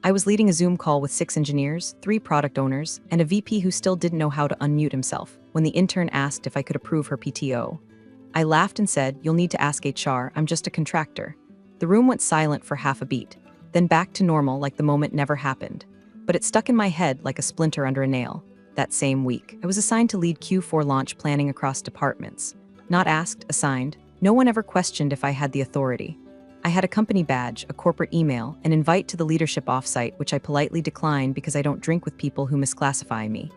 I was leading a Zoom call with 6 engineers, 3 product owners, and a VP who still didn't know how to unmute himself when the intern asked if I could approve her PTO. I laughed and said, "You'll need to ask HR, I'm just a contractor." The room went silent for half a beat, then back to normal like the moment never happened. But it stuck in my head like a splinter under a nail. That same week, I was assigned to lead Q4 launch planning across departments. Not asked, assigned. No one ever questioned if I had the authority. I had a company badge, a corporate email, an invite to the leadership offsite, which I politely declined because I don't drink with people who misclassify me.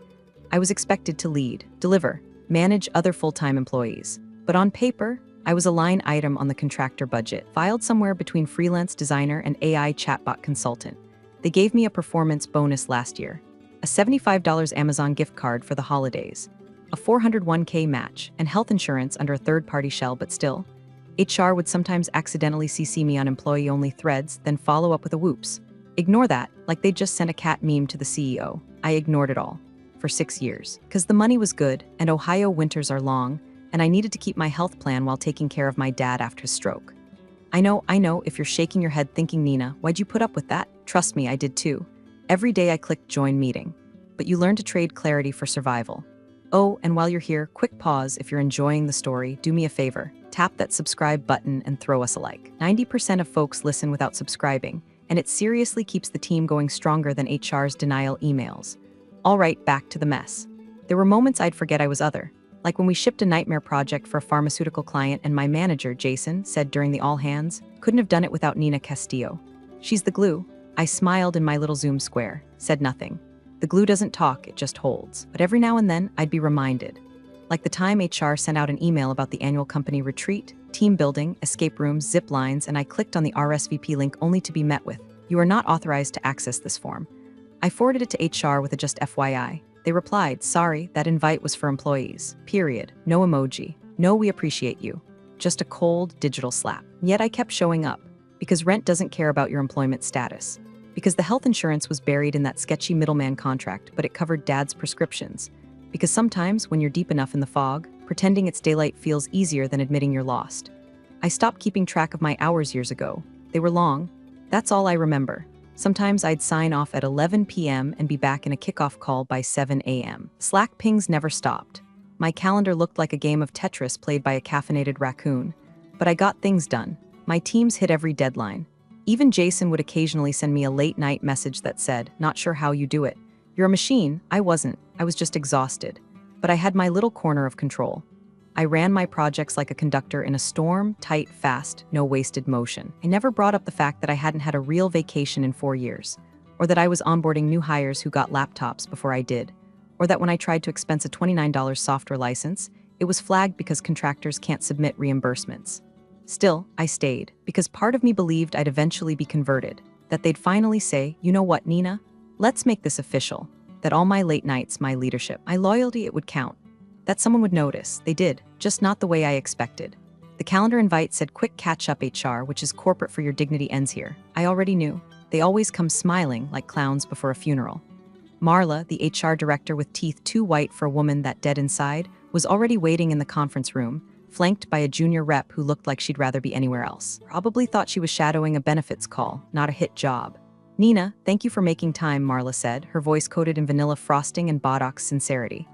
I was expected to lead, deliver, manage other full-time employees. But on paper, I was a line item on the contractor budget, filed somewhere between freelance designer and AI chatbot consultant. They gave me a performance bonus last year, a $75 Amazon gift card for the holidays, a 401k match, and health insurance under a third-party shell, but still, HR would sometimes accidentally CC me on employee-only threads, then follow up with a whoops. Ignore that, like they just sent a cat meme to the CEO. I ignored it all. For 6 years. Because the money was good, and Ohio winters are long, and I needed to keep my health plan while taking care of my dad after his stroke. I know, if you're shaking your head thinking, Nina, why'd you put up with that? Trust me, I did too. Every day I clicked join meeting. But you learn to trade clarity for survival. Oh, and while you're here, quick pause. If you're enjoying the story, do me a favor. Tap that subscribe button and throw us a like. 90% of folks listen without subscribing, and it seriously keeps the team going stronger than HR's denial emails. All right, back to the mess. There were moments I'd forget I was other. Like when we shipped a nightmare project for a pharmaceutical client and my manager, Jason, said during the all hands, couldn't have done it without Nina Castillo. She's the glue. I smiled in my little Zoom square, said nothing. The glue doesn't talk, it just holds. But every now and then, I'd be reminded. Like the time HR sent out an email about the annual company retreat, team building, escape rooms, zip lines, and I clicked on the RSVP link only to be met with, "You are not authorized to access this form." I forwarded it to HR with a just FYI. They replied, "Sorry, that invite was for employees. Period. No emoji. No, we appreciate you." Just a cold, digital slap. Yet I kept showing up. Because rent doesn't care about your employment status. Because the health insurance was buried in that sketchy middleman contract, but it covered Dad's prescriptions. Because sometimes, when you're deep enough in the fog, pretending it's daylight feels easier than admitting you're lost. I stopped keeping track of my hours years ago. They were long. That's all I remember. Sometimes I'd sign off at 11 p.m. and be back in a kickoff call by 7 a.m. Slack pings never stopped. My calendar looked like a game of Tetris played by a caffeinated raccoon. But I got things done. My teams hit every deadline. Even Jason would occasionally send me a late-night message that said, "Not sure how you do it. You're a machine." I wasn't. I was just exhausted. But I had my little corner of control. I ran my projects like a conductor in a storm, tight, fast, no wasted motion. I never brought up the fact that I hadn't had a real vacation in 4 years, or that I was onboarding new hires who got laptops before I did, or that when I tried to expense a $29 software license, it was flagged because contractors can't submit reimbursements. Still, I stayed, because part of me believed I'd eventually be converted, that they'd finally say, "You know what, Nina? Let's make this official, that all my late nights, my leadership, my loyalty, it would count. That someone would notice. They did, just not the way I expected." The calendar invite said quick catch-up HR, which is corporate for your dignity ends here. I already knew. They always come smiling like clowns before a funeral. Marla, the HR director with teeth too white for a woman that dead inside, was already waiting in the conference room, flanked by a junior rep who looked like she'd rather be anywhere else. Probably thought she was shadowing a benefits call, not a hit job. "Nina, thank you for making time," Marla said, her voice coated in vanilla frosting and Botox sincerity.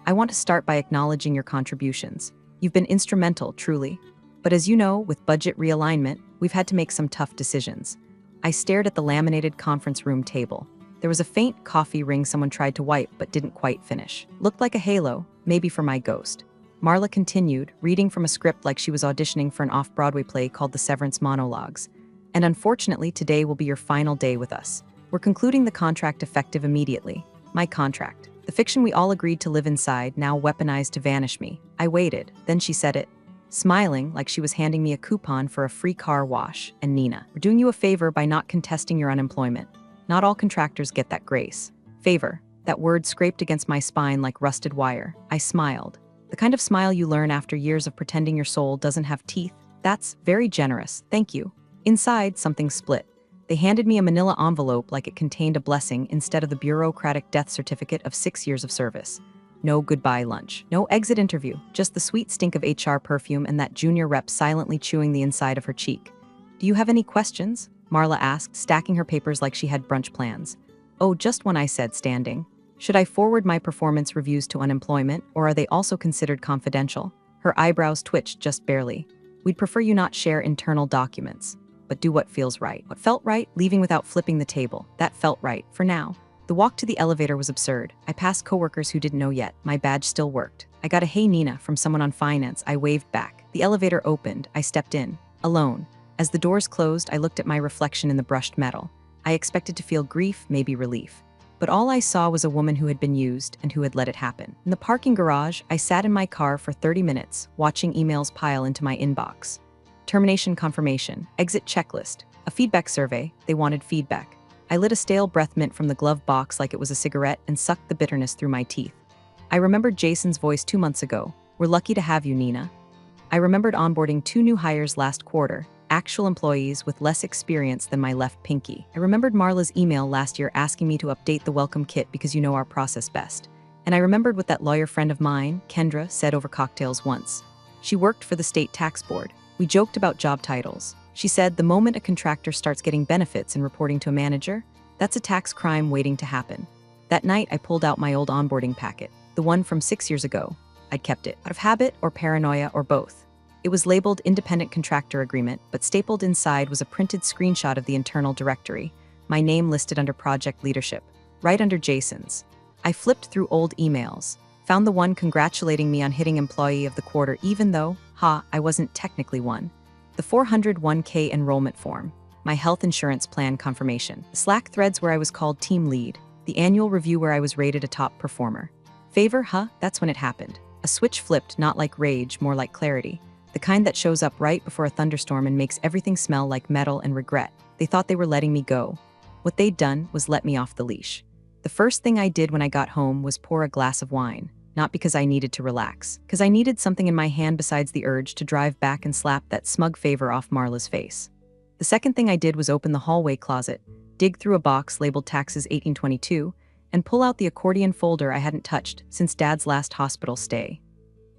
"I want to start by acknowledging your contributions. You've been instrumental, truly. But as you know, with budget realignment, we've had to make some tough decisions." I stared at the laminated conference room table. There was a faint coffee ring someone tried to wipe but didn't quite finish. Looked like a halo, maybe for my ghost. Marla continued, reading from a script like she was auditioning for an off-Broadway play called The Severance Monologues. "And unfortunately, today will be your final day with us. We're concluding the contract effective immediately. My contract. The fiction we all agreed to live inside, now weaponized to vanish me." I waited, then she said it, smiling like she was handing me a coupon for a free car wash. "And Nina, we're doing you a favor by not contesting your unemployment. Not all contractors get that grace." Favor. That word scraped against my spine like rusted wire. I smiled. The kind of smile you learn after years of pretending your soul doesn't have teeth. "That's very generous, thank you." Inside, something split. They handed me a manila envelope like it contained a blessing instead of the bureaucratic death certificate of 6 years of service. No goodbye lunch. No exit interview. Just the sweet stink of HR perfume and that junior rep silently chewing the inside of her cheek. "Do you have any questions?" Marla asked, stacking her papers like she had brunch plans. Oh, just one, I said, standing. Should I forward my performance reviews to unemployment, or are they also considered confidential? Her eyebrows twitched just barely. We'd prefer you not share internal documents, but do what feels right. What felt right? Leaving without flipping the table. That felt right, for now. The walk to the elevator was absurd. I passed coworkers who didn't know yet. My badge still worked. I got a "Hey Nina" from someone on finance. I waved back. The elevator opened. I stepped in. Alone. As the doors closed, I looked at my reflection in the brushed metal. I expected to feel grief, maybe relief. But all I saw was a woman who had been used and who had let it happen. In the parking garage, I sat in my car for 30 minutes, watching emails pile into my inbox. Termination confirmation, exit checklist, a feedback survey. They wanted feedback. I lit a stale breath mint from the glove box like it was a cigarette and sucked the bitterness through my teeth. I remembered Jason's voice 2 months ago. We're lucky to have you, Nina. I remembered onboarding 2 new hires last quarter, actual employees with less experience than my left pinky. I remembered Marla's email last year asking me to update the welcome kit because you know our process best. And I remembered what that lawyer friend of mine, Kendra, said over cocktails once. She worked for the state tax board. We joked about job titles. She said the moment a contractor starts getting benefits and reporting to a manager, that's a tax crime waiting to happen. That night, I pulled out my old onboarding packet, the one from 6 years ago. I'd kept it, out of habit or paranoia or both. It was labeled Independent Contractor Agreement, but stapled inside was a printed screenshot of the internal directory, my name listed under Project Leadership, right under Jason's. I flipped through old emails, found the one congratulating me on hitting Employee of the Quarter even though, I wasn't technically one. The 401k enrollment form, my health insurance plan confirmation, the Slack threads where I was called team lead, the annual review where I was rated a top performer. Favor, that's when it happened. A switch flipped, not like rage, more like clarity. The kind that shows up right before a thunderstorm and makes everything smell like metal and regret. They thought they were letting me go. What they'd done was let me off the leash. The first thing I did when I got home was pour a glass of wine, not because I needed to relax, because I needed something in my hand besides the urge to drive back and slap that smug favor off Marla's face. The second thing I did was open the hallway closet, dig through a box labeled Taxes 1822, and pull out the accordion folder I hadn't touched since Dad's last hospital stay.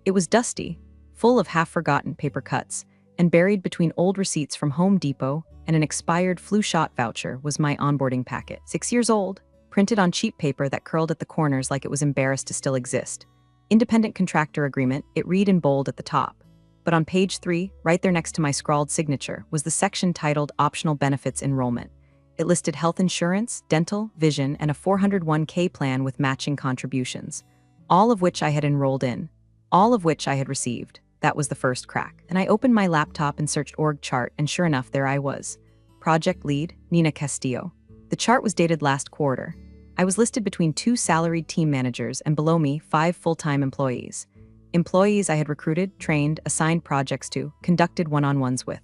It was dusty, full of half-forgotten paper cuts, and buried between old receipts from Home Depot and an expired flu shot voucher was my onboarding packet. 6 years old, printed on cheap paper that curled at the corners like it was embarrassed to still exist. Independent Contractor Agreement, it read in bold at the top. But on page 3, right there next to my scrawled signature, was the section titled Optional Benefits Enrollment. It listed health insurance, dental, vision, and a 401k plan with matching contributions, all of which I had enrolled in, all of which I had received. That was the first crack. And I opened my laptop and searched org chart, and sure enough, there I was. Project Lead, Nina Castillo. The chart was dated last quarter. I was listed between 2 salaried team managers and below me 5 full-time employees. Employees I had recruited, trained, assigned projects to, conducted one-on-ones with.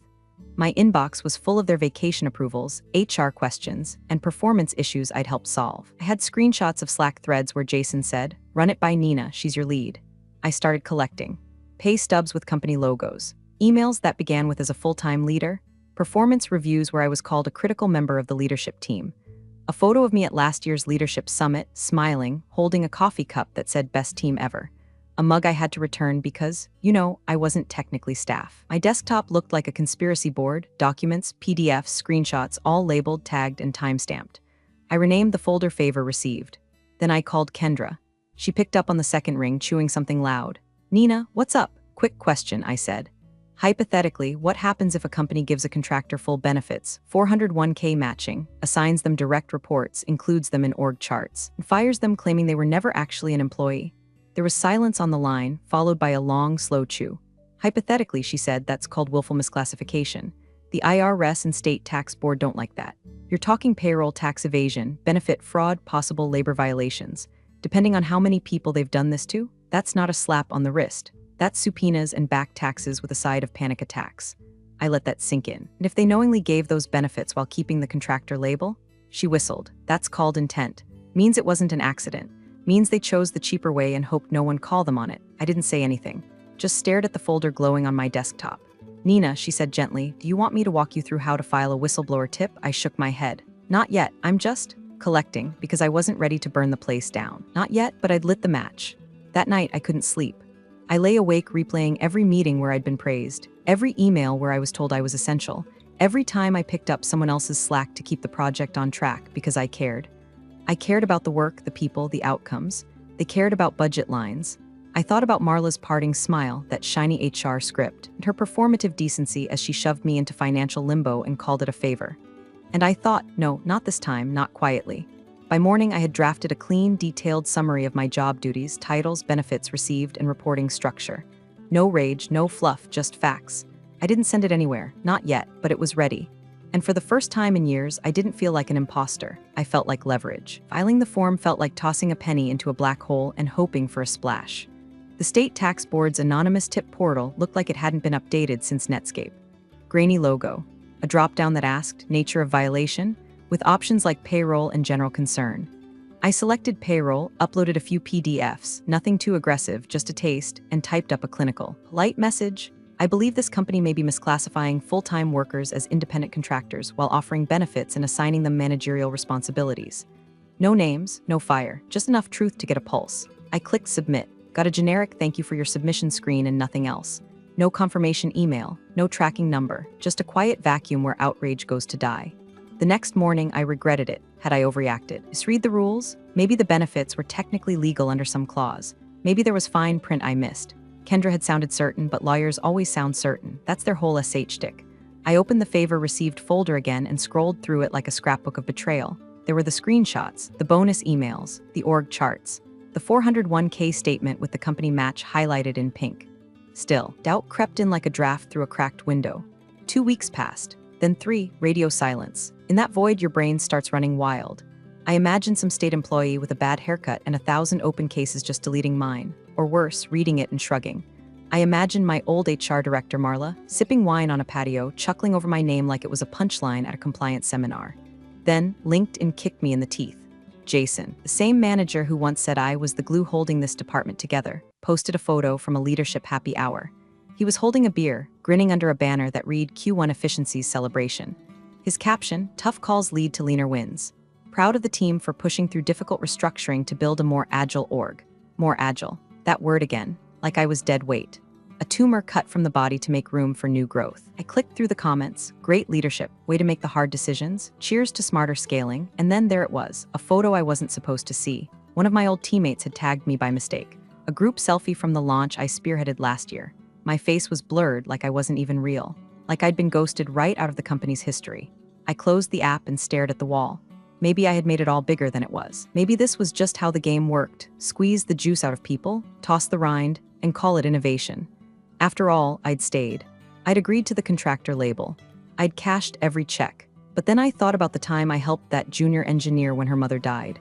My inbox was full of their vacation approvals, HR questions, and performance issues I'd helped solve. I had screenshots of Slack threads where Jason said, "Run it by Nina, she's your lead." I started collecting. Pay stubs with company logos, emails that began with "as a full-time leader," performance reviews where I was called a critical member of the leadership team, a photo of me at last year's leadership summit, smiling, holding a coffee cup that said "best team ever," a mug I had to return because, I wasn't technically staff. My desktop looked like a conspiracy board, documents, PDFs, screenshots, all labeled, tagged, and time-stamped. I renamed the folder Favor Received. Then I called Kendra. She picked up on the second ring, chewing something loud. "Nina, what's up?" "Quick question," I said. Hypothetically, what happens if a company gives a contractor full benefits, 401k matching, assigns them direct reports, includes them in org charts, and fires them claiming they were never actually an employee? There was silence on the line, followed by a long, slow chew. Hypothetically, she said, that's called willful misclassification. The IRS and state tax board don't like that. You're talking payroll tax evasion, benefit fraud, possible labor violations. Depending on how many people they've done this to, that's not a slap on the wrist. That's subpoenas and back taxes with a side of panic attacks. I let that sink in. And if they knowingly gave those benefits while keeping the contractor label? She whistled. That's called intent. Means it wasn't an accident. Means they chose the cheaper way and hoped no one call them on it. I didn't say anything. Just stared at the folder glowing on my desktop. "Nina," she said gently, "do you want me to walk you through how to file a whistleblower tip?" I shook my head. "Not yet. I'm just collecting," because I wasn't ready to burn the place down. Not yet, but I'd lit the match. That night, I couldn't sleep. I lay awake replaying every meeting where I'd been praised, every email where I was told I was essential, Every time I picked up someone else's slack to keep the project on track because I cared. I cared about the work, the people, the outcomes. They cared about budget lines. I thought about Marla's parting smile, that shiny HR script, and her performative decency as she shoved me into financial limbo and called it a favor. And I thought, no, not this time, not quietly. By morning, I had drafted a clean, detailed summary of my job duties, titles, benefits received, and reporting structure. No rage, no fluff, just facts. I didn't send it anywhere, not yet, but it was ready. And for the first time in years, I didn't feel like an imposter. I felt like leverage. Filing the form felt like tossing a penny into a black hole and hoping for a splash. The state tax board's anonymous tip portal looked like it hadn't been updated since Netscape. Grainy logo, a drop-down that asked nature of violation, with options like payroll and general concern. I selected payroll, uploaded a few PDFs, nothing too aggressive, just a taste, and typed up a clinical, polite message. I believe this company may be misclassifying full-time workers as independent contractors while offering benefits and assigning them managerial responsibilities. No names, no fire, just enough truth to get a pulse. I clicked submit, got a generic thank you for your submission screen and nothing else. No confirmation email, no tracking number, just a quiet vacuum where outrage goes to die. The next morning, I regretted it. Had I overreacted? Just read the rules? Maybe the benefits were technically legal under some clause. Maybe there was fine print I missed. Kendra had sounded certain, but lawyers always sound certain. That's their whole SH shtick. I opened the favor received folder again and scrolled through it like a scrapbook of betrayal. There were the screenshots, the bonus emails, the org charts, the 401k statement with the company match highlighted in pink. Still, doubt crept in like a draft through a cracked window. 2 weeks passed, then 3, radio silence. In that void, your brain starts running wild. I imagined some state employee with a bad haircut and 1,000 open cases just deleting mine, or worse, reading it and shrugging. I imagined my old HR director, Marla, sipping wine on a patio, chuckling over my name like it was a punchline at a compliance seminar. Then, LinkedIn kicked me in the teeth. Jason, the same manager who once said I was the glue holding this department together, posted a photo from a leadership happy hour. He was holding a beer, grinning under a banner that read Q1 Efficiencies Celebration. His caption, tough calls lead to leaner wins. Proud of the team for pushing through difficult restructuring to build a more agile org. More agile. That word again, like I was dead weight. A tumor cut from the body to make room for new growth. I clicked through the comments. Great leadership, way to make the hard decisions, cheers to smarter scaling, and then there it was, a photo I wasn't supposed to see. One of my old teammates had tagged me by mistake. A group selfie from the launch I spearheaded last year. My face was blurred like I wasn't even real, like I'd been ghosted right out of the company's history. I closed the app and stared at the wall. Maybe I had made it all bigger than it was. Maybe this was just how the game worked. Squeeze the juice out of people, toss the rind, and call it innovation. After all, I'd stayed. I'd agreed to the contractor label. I'd cashed every check. But then I thought about the time I helped that junior engineer when her mother died.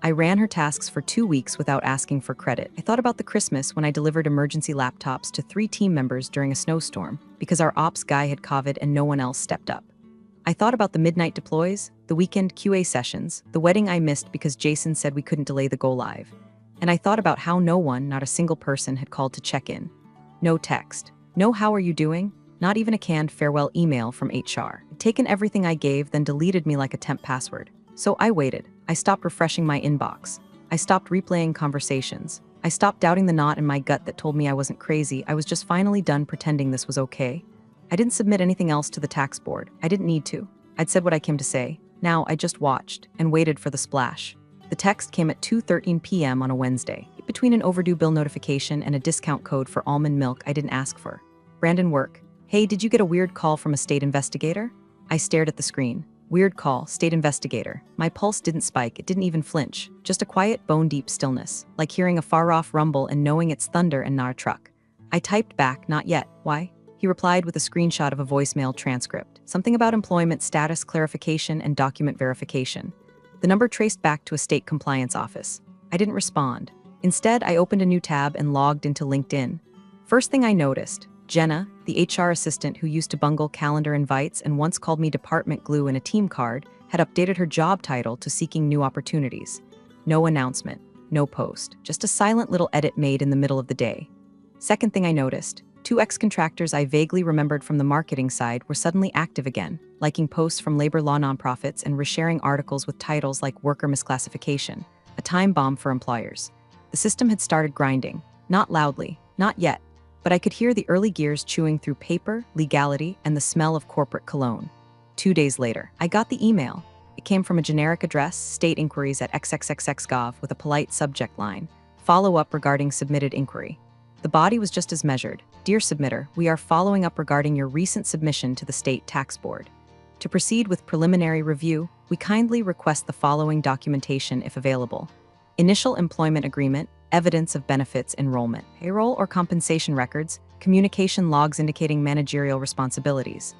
I ran her tasks for 2 weeks without asking for credit. I thought about the Christmas when I delivered emergency laptops to 3 team members during a snowstorm because our ops guy had COVID and no one else stepped up. I thought about the midnight deploys, the weekend QA sessions, the wedding I missed because Jason said we couldn't delay the go-live. And I thought about how no one, not a single person, had called to check in. No text. No how are you doing? Not even a canned farewell email from HR. I'd taken everything I gave, then deleted me like a temp password. So I waited. I stopped refreshing my inbox. I stopped replaying conversations. I stopped doubting the knot in my gut that told me I wasn't crazy. I was just finally done pretending this was okay. I didn't submit anything else to the tax board. I didn't need to. I'd said what I came to say. Now I just watched and waited for the splash. The text came at 2:13 p.m. on a Wednesday, between an overdue bill notification and a discount code for almond milk I didn't ask for. Brandon Work. Hey, did you get a weird call from a state investigator? I stared at the screen. Weird call, state investigator. My pulse didn't spike, it didn't even flinch. Just a quiet, bone-deep stillness, like hearing a far-off rumble and knowing it's thunder and not a truck. I typed back, not yet. Why? He replied with a screenshot of a voicemail transcript. Something about employment status clarification and document verification. The number traced back to a state compliance office. I didn't respond. Instead, I opened a new tab and logged into LinkedIn. First thing I noticed, Jenna, the HR assistant who used to bungle calendar invites and once called me department glue in a team card, had updated her job title to seeking new opportunities. No announcement, no post, just a silent little edit made in the middle of the day. Second thing I noticed, 2 ex-contractors I vaguely remembered from the marketing side were suddenly active again, liking posts from labor law nonprofits and resharing articles with titles like Worker Misclassification, a time bomb for employers. The system had started grinding, not loudly, not yet, but I could hear the early gears chewing through paper, legality, and the smell of corporate cologne. 2 days later, I got the email. It came from a generic address, state inquiries at xxxxgov, with a polite subject line, follow up regarding submitted inquiry. The body was just as measured. Dear submitter, we are following up regarding your recent submission to the State Tax Board. To proceed with preliminary review, we kindly request the following documentation if available. Initial employment agreement, evidence of benefits enrollment, payroll or compensation records, communication logs indicating managerial responsibilities.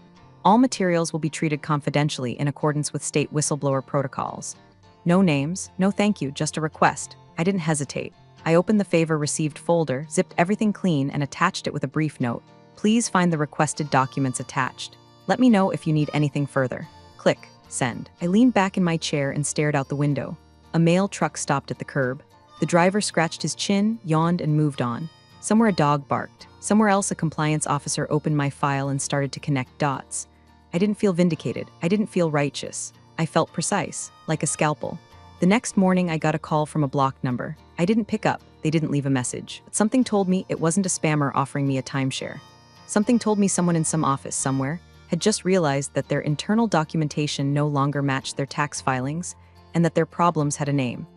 All materials will be treated confidentially in accordance with state whistleblower protocols. No names, no thank you, just a request. I didn't hesitate. I opened the favor received folder, zipped everything clean, and attached it with a brief note. Please find the requested documents attached. Let me know if you need anything further. Click, send. I leaned back in my chair and stared out the window. A mail truck stopped at the curb. The driver scratched his chin, yawned, and moved on. Somewhere a dog barked. Somewhere else a compliance officer opened my file and started to connect dots. I didn't feel vindicated. I didn't feel righteous. I felt precise, like a scalpel. The next morning, I got a call from a blocked number. I didn't pick up. They didn't leave a message. But something told me it wasn't a spammer offering me a timeshare. Something told me someone in some office somewhere had just realized that their internal documentation no longer matched their tax filings and that their problems had a name.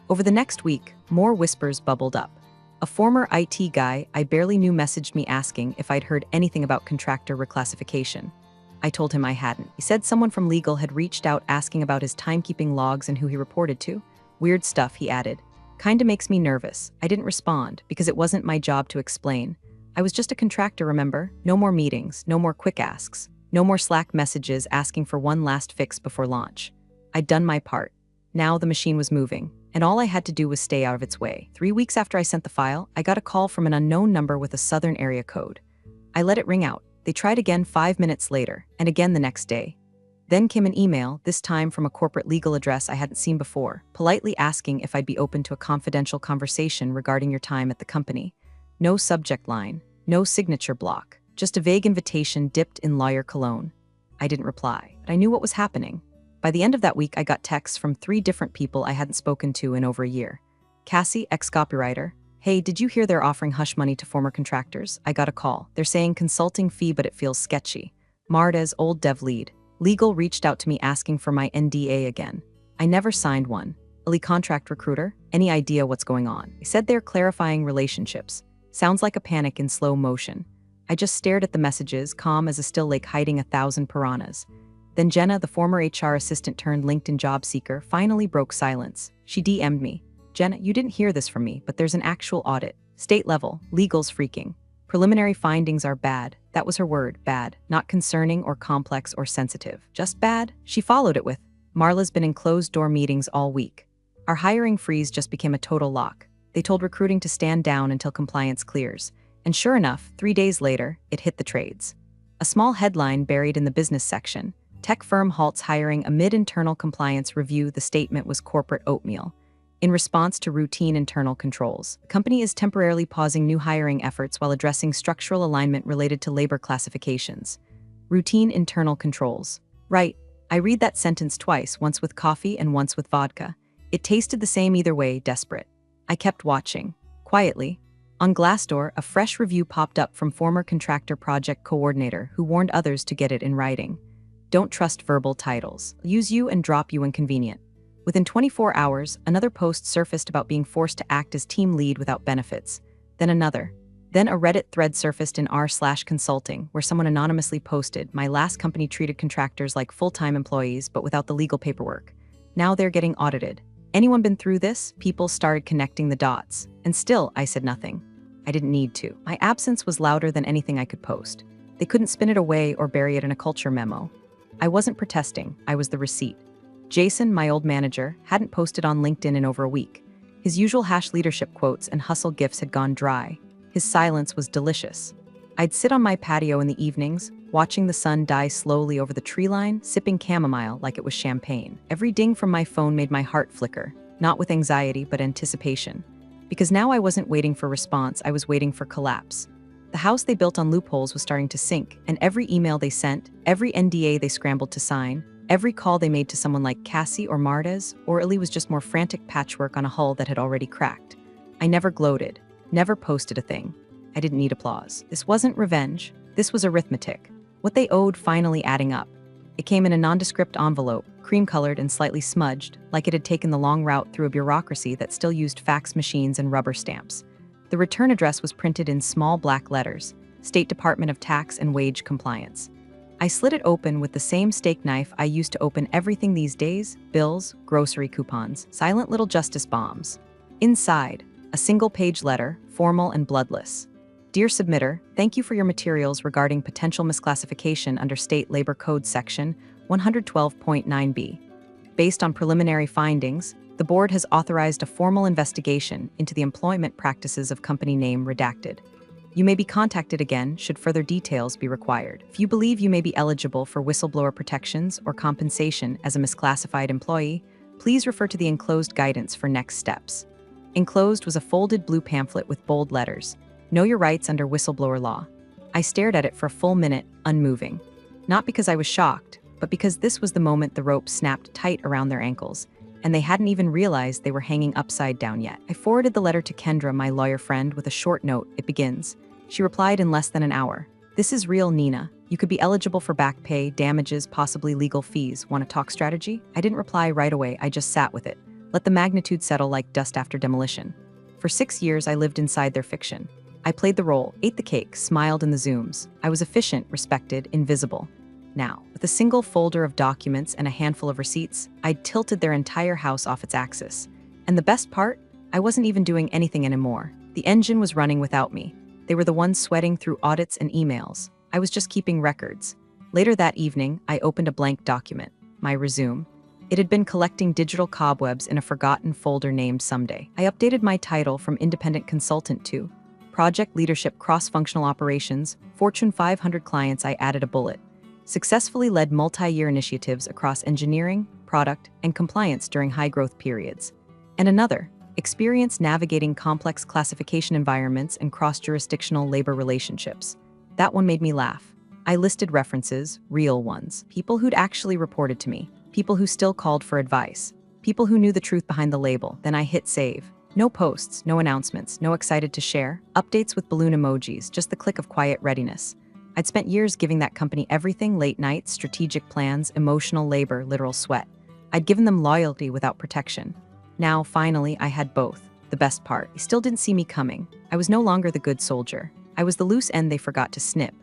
Over the next week, more whispers bubbled up. A former IT guy I barely knew messaged me asking if I'd heard anything about contractor reclassification. I told him I hadn't. He said someone from legal had reached out asking about his timekeeping logs and who he reported to. Weird stuff, he added. Kinda makes me nervous. I didn't respond because it wasn't my job to explain. I was just a contractor, remember? No more meetings, no more quick asks, no more Slack messages asking for one last fix before launch. I'd done my part. Now the machine was moving, and all I had to do was stay out of its way. 3 weeks after I sent the file, I got a call from an unknown number with a southern area code. I let it ring out. They tried again 5 minutes later, and again the next day. Then came an email, this time from a corporate legal address I hadn't seen before, politely asking if I'd be open to a confidential conversation regarding your time at the company. No subject line, no signature block, just a vague invitation dipped in lawyer cologne. I didn't reply, but I knew what was happening. By the end of that week, I got texts from 3 different people I hadn't spoken to in over a year. Cassie, ex-copywriter. Hey, did you hear they're offering hush money to former contractors? I got a call. They're saying consulting fee, but it feels sketchy. Mardes, old dev lead. Legal reached out to me asking for my NDA again. I never signed one. Ali contract recruiter? Any idea what's going on? They said they're clarifying relationships. Sounds like a panic in slow motion. I just stared at the messages, calm as a still lake hiding 1,000 piranhas. Then Jenna, the former HR assistant turned LinkedIn job seeker, finally broke silence. She DM'd me. Jenna, you didn't hear this from me, but there's an actual audit. State level, legal's freaking. Preliminary findings are bad. That was her word, bad. Not concerning or complex or sensitive. Just bad? She followed it with, Marla's been in closed-door meetings all week. Our hiring freeze just became a total lock. They told recruiting to stand down until compliance clears. And sure enough, 3 days later, it hit the trades. A small headline buried in the business section. Tech firm halts hiring amid internal compliance review. The statement was corporate oatmeal. In response to routine internal controls, the company is temporarily pausing new hiring efforts while addressing structural alignment related to labor classifications. Routine internal controls. Right. I read that sentence twice, once with coffee and once with vodka. It tasted the same either way, desperate. I kept watching. Quietly. On Glassdoor, a fresh review popped up from former contractor project coordinator who warned others to get it in writing. Don't trust verbal titles. Use you and drop you when convenient. Within 24 hours, another post surfaced about being forced to act as team lead without benefits. Then another. Then a Reddit thread surfaced in r/consulting, where someone anonymously posted, my last company treated contractors like full-time employees but without the legal paperwork. Now they're getting audited. Anyone been through this? People started connecting the dots. And still, I said nothing. I didn't need to. My absence was louder than anything I could post. They couldn't spin it away or bury it in a culture memo. I wasn't protesting, I was the receipt. Jason, my old manager, hadn't posted on LinkedIn in over a week. His usual leadership quotes and hustle gifs had gone dry. His silence was delicious. I'd sit on my patio in the evenings, watching the sun die slowly over the tree line, sipping chamomile like it was champagne. Every ding from my phone made my heart flicker, not with anxiety but anticipation. Because now I wasn't waiting for response, I was waiting for collapse. The house they built on loopholes was starting to sink, and every email they sent, every NDA they scrambled to sign, every call they made to someone like Cassie or Mardes, or Illy was just more frantic patchwork on a hull that had already cracked. I never gloated, never posted a thing. I didn't need applause. This wasn't revenge. This was arithmetic. What they owed finally adding up. It came in a nondescript envelope, cream-colored and slightly smudged, like it had taken the long route through a bureaucracy that still used fax machines and rubber stamps. The return address was printed in small black letters, State Department of Tax and Wage Compliance. I slit it open with the same steak knife I used to open everything these days: bills, grocery coupons, silent little justice bombs. Inside, a single-page letter, formal and bloodless. Dear Submitter, thank you for your materials regarding potential misclassification under State Labor Code Section 112.9b. Based on preliminary findings, the board has authorized a formal investigation into the employment practices of company name redacted. You may be contacted again should further details be required. If you believe you may be eligible for whistleblower protections or compensation as a misclassified employee, please refer to the enclosed guidance for next steps. Enclosed was a folded blue pamphlet with bold letters. Know your rights under whistleblower law. I stared at it for a full minute, unmoving. Not because I was shocked, but because this was the moment the rope snapped tight around their ankles, and they hadn't even realized they were hanging upside down yet. I forwarded the letter to Kendra, my lawyer friend, with a short note. It begins. She replied in less than an hour. This is real, Nina. You could be eligible for back pay, damages, possibly legal fees. Want to talk strategy? I didn't reply right away. I just sat with it. Let the magnitude settle like dust after demolition. For 6 years, I lived inside their fiction. I played the role, ate the cake, smiled in the Zooms. I was efficient, respected, invisible. Now, with a single folder of documents and a handful of receipts, I'd tilted their entire house off its axis. And the best part? I wasn't even doing anything anymore. The engine was running without me. They were the ones sweating through audits and emails. I was just keeping records. Later that evening, I opened a blank document, my resume. It had been collecting digital cobwebs in a forgotten folder named Someday. I updated my title from independent consultant to Project Leadership Cross-Functional Operations, Fortune 500 clients. I added a bullet. Successfully led multi-year initiatives across engineering, product, and compliance during high-growth periods. And another, experience navigating complex classification environments and cross-jurisdictional labor relationships. That one made me laugh. I listed references, real ones, people who'd actually reported to me, people who still called for advice, people who knew the truth behind the label. Then I hit save. No posts, no announcements, no excited to share, updates with balloon emojis, just the click of quiet readiness. I'd spent years giving that company everything: late nights, strategic plans, emotional labor, literal sweat. I'd given them loyalty without protection. Now, finally, I had both. The best part, they still didn't see me coming. I was no longer the good soldier. I was the loose end they forgot to snip.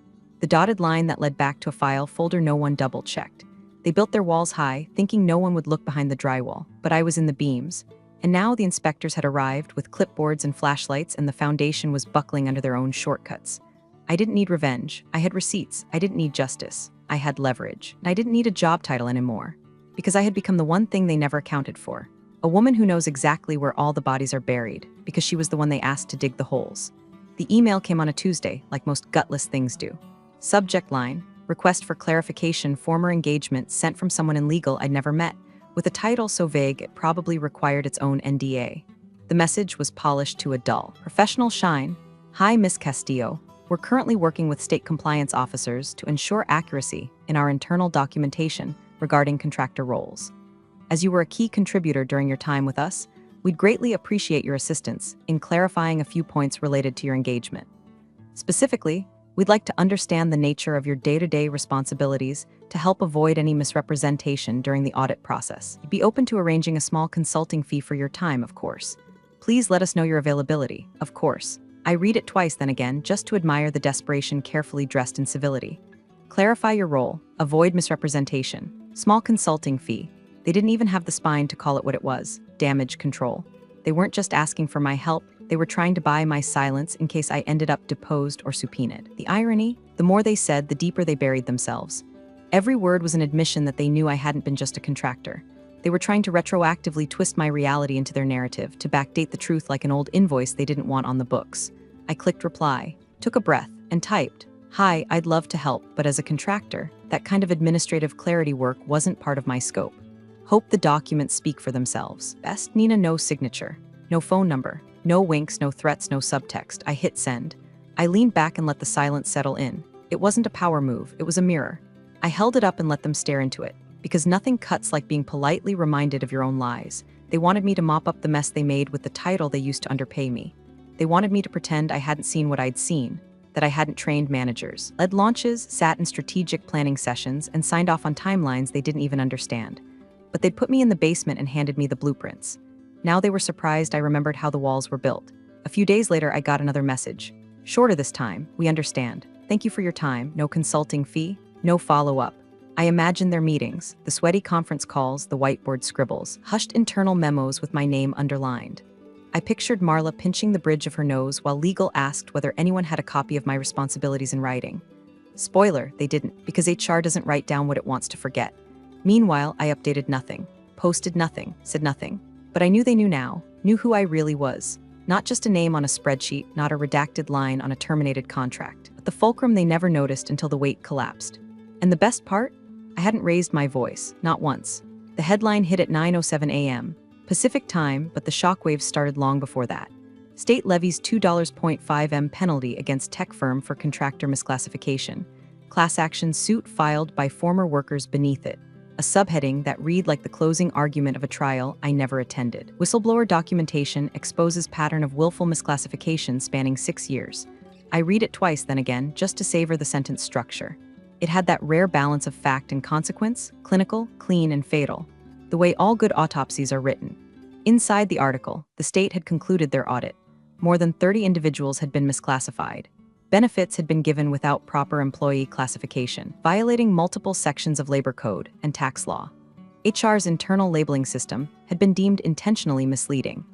The dotted line that led back to a file folder no one double-checked. They built their walls high, thinking no one would look behind the drywall, but I was in the beams. And now the inspectors had arrived with clipboards and flashlights, and the foundation was buckling under their own shortcuts. I didn't need revenge. I had receipts. I didn't need justice. I had leverage. And I didn't need a job title anymore, because I had become the one thing they never accounted for. A woman who knows exactly where all the bodies are buried, because she was the one they asked to dig the holes. The email came on a Tuesday, like most gutless things do. Subject line, request for clarification, former engagement sent from someone in legal I'd never met, with a title so vague it probably required its own NDA. The message was polished to a dull, professional shine. Hi, Miss Castillo. We're currently working with state compliance officers to ensure accuracy in our internal documentation regarding contractor roles. As you were a key contributor during your time with us, we'd greatly appreciate your assistance in clarifying a few points related to your engagement. Specifically, we'd like to understand the nature of your day-to-day responsibilities to help avoid any misrepresentation during the audit process. You'd be open to arranging a small consulting fee for your time, of course. Please let us know your availability, of course. I read it twice, then again, just to admire the desperation carefully dressed in civility. Clarify your role, avoid misrepresentation, small consulting fee. They didn't even have the spine to call it what it was: damage control. They weren't just asking for my help, they were trying to buy my silence in case I ended up deposed or subpoenaed. The irony? The more they said, the deeper they buried themselves. Every word was an admission that they knew I hadn't been just a contractor. They were trying to retroactively twist my reality into their narrative, to backdate the truth like an old invoice they didn't want on the books. I clicked reply, took a breath, and typed, "Hi, I'd love to help, but as a contractor, that kind of administrative clarity work wasn't part of my scope. Hope the documents speak for themselves. Best, Nina." No signature, no phone number, no winks, no threats, no subtext. I hit send. I leaned back and let the silence settle in. It wasn't a power move, it was a mirror. I held it up and let them stare into it, because nothing cuts like being politely reminded of your own lies. They wanted me to mop up the mess they made with the title they used to underpay me. They wanted me to pretend I hadn't seen what I'd seen. that I hadn't trained managers, led launches, sat in strategic planning sessions, and signed off on timelines they didn't even understand. But they'd put me in the basement and handed me the blueprints. Now they were surprised I remembered how the walls were built. A few days later, I got another message. Shorter this time, we understand. Thank you for your time, no consulting fee, no follow-up. I imagined their meetings, the sweaty conference calls, the whiteboard scribbles, hushed internal memos with my name underlined. I pictured Marla pinching the bridge of her nose while legal asked whether anyone had a copy of my responsibilities in writing. Spoiler, they didn't, because HR doesn't write down what it wants to forget. Meanwhile, I updated nothing, posted nothing, said nothing. But I knew they knew now, knew who I really was. Not just a name on a spreadsheet, not a redacted line on a terminated contract, but the fulcrum they never noticed until the weight collapsed. And the best part? I hadn't raised my voice, not once. The headline hit at 9:07 a.m. Pacific time, but the shockwaves started long before that. State levies $2.5 million penalty against tech firm for contractor misclassification. Class action suit filed by former workers beneath it. A subheading that read like the closing argument of a trial I never attended. Whistleblower documentation exposes pattern of willful misclassification spanning 6 years. I read it twice then again, just to savor the sentence structure. It had that rare balance of fact and consequence, clinical, clean, and fatal. The way all good autopsies are written. Inside the article, the state had concluded their audit. More than 30 individuals had been misclassified. Benefits had been given without proper employee classification, violating multiple sections of labor code and tax law. HR's internal labeling system had been deemed intentionally misleading.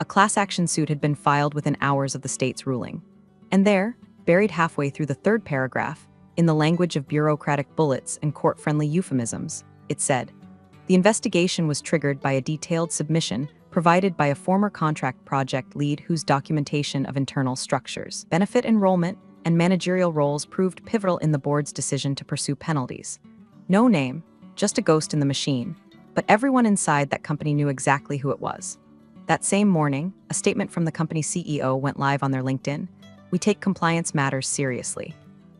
A class action suit had been filed within hours of the state's ruling. And there, buried halfway through the third paragraph, in the language of bureaucratic bullets and court-friendly euphemisms, it said, the investigation was triggered by a detailed submission provided by a former contract project lead whose documentation of internal structures, benefit enrollment, and managerial roles proved pivotal in the board's decision to pursue penalties. No name, just a ghost in the machine, but everyone inside that company knew exactly who it was. That same morning, a statement from the company's CEO went live on their LinkedIn. We take compliance matters seriously.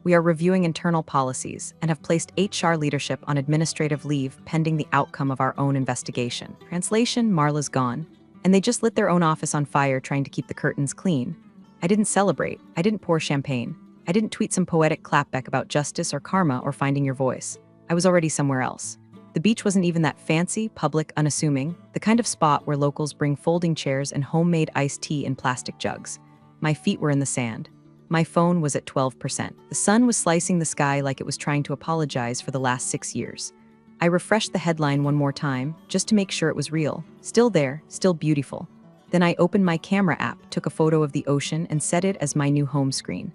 We are reviewing internal policies and have placed HR leadership on administrative leave pending the outcome of our own investigation. Translation, Marla's gone, and they just lit their own office on fire trying to keep the curtains clean. I didn't celebrate, I didn't pour champagne, I didn't tweet some poetic clapback about justice or karma or finding your voice. I was already somewhere else. The beach wasn't even that fancy, public, unassuming, the kind of spot where locals bring folding chairs and homemade iced tea in plastic jugs. My feet were in the sand. My phone was at 12%. The sun was slicing the sky like it was trying to apologize for the last 6 years. I refreshed the headline one more time, just to make sure it was real. Still there, still beautiful. Then I opened my camera app, took a photo of the ocean, and set it as my new home screen.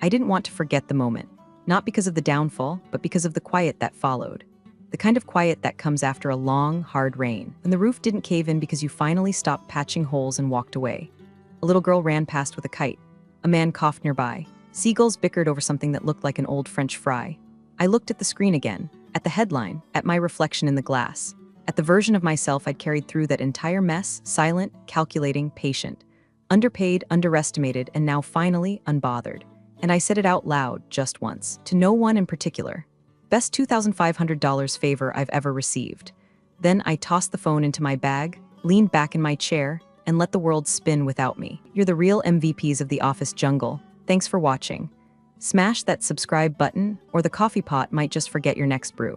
I didn't want to forget the moment. Not because of the downfall, but because of the quiet that followed. The kind of quiet that comes after a long, hard rain, when the roof didn't cave in because you finally stopped patching holes and walked away. A little girl ran past with a kite. A man coughed nearby. Seagulls bickered over something that looked like an old French fry. I looked at the screen again, at the headline, at my reflection in the glass, at the version of myself I'd carried through that entire mess, silent, calculating, patient, underpaid, underestimated, and now finally unbothered. And I said it out loud just once, to no one in particular. Best $2,500 favor I've ever received. Then I tossed the phone into my bag, leaned back in my chair, and let the world spin without me. You're the real MVPs of the office jungle. Thanks for watching. Smash that subscribe button, or the coffee pot might just forget your next brew.